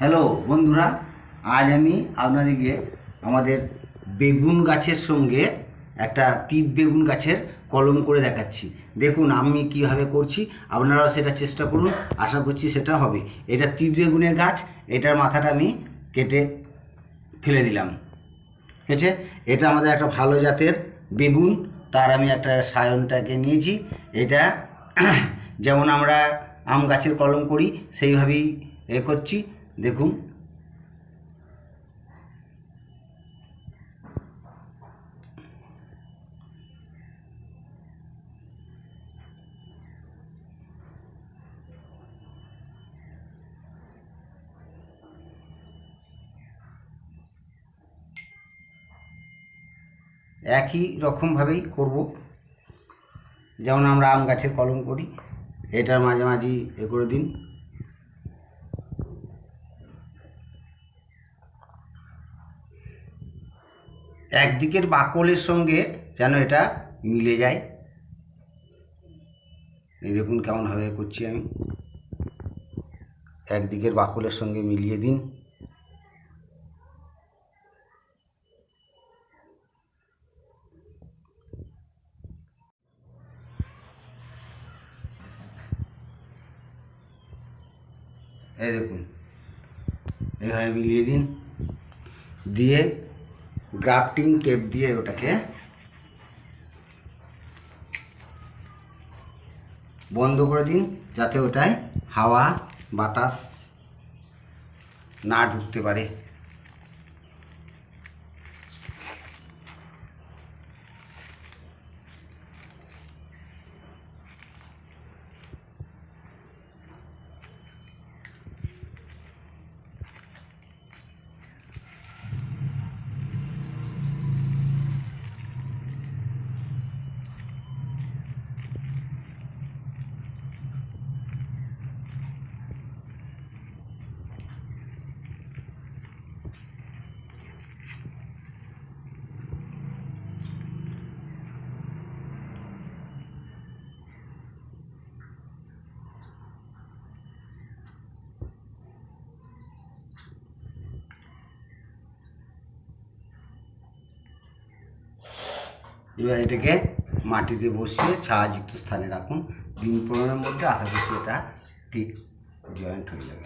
Hello বন্ধুরা, আজ আমি আপনাদেরকে আমাদের বেগুন গাছের সঙ্গে একটা তিত বেগুন গাছের কলম করে দেখাচ্ছি। দেখুন আমি কিভাবে করছি, আপনারাও সেটা চেষ্টা করুন, আশা করছি সেটা হবে। এটা তিত বেগুনের গাছ, এটার মাথাটা আমি কেটে ফেলে দিলাম। ঠিক আছে, এটা আমাদের একটা ভালো জাতের বেগুন, তার আমি একটা সায়নটাকে নিয়েছি। এটা যেমন আমরা আম গাছের কলম করি সেইভাবেই করছি। দেখুন একই রকমভাবেই করব, যেমন আমরা আম গাছের কলম করি। এটার মাঝামাঝি করে দিন। একদিকের বাকলের সঙ্গে যেন এটা মিলে যায়। এই দেখুন কেমনভাবে করছি আমি, একদিকের বাকলের সঙ্গে মিলিয়ে দিন। এই দেখুন এইভাবে মিলিয়ে দিন, দিয়ে গ্রাফটিং টেপ দিয়ে ওটাকে বন্ধ করে দিন, যাতে ওটায় হাওয়া বাতাস না ঢুকতে পারে। এবার এটাকে মাটিতে বসিয়ে ছায়াযুক্ত স্থানে রাখুন। দিন 15-এর মধ্যে আশা করছি এটা ঠিক জয়েন্ট হয়ে যাবে।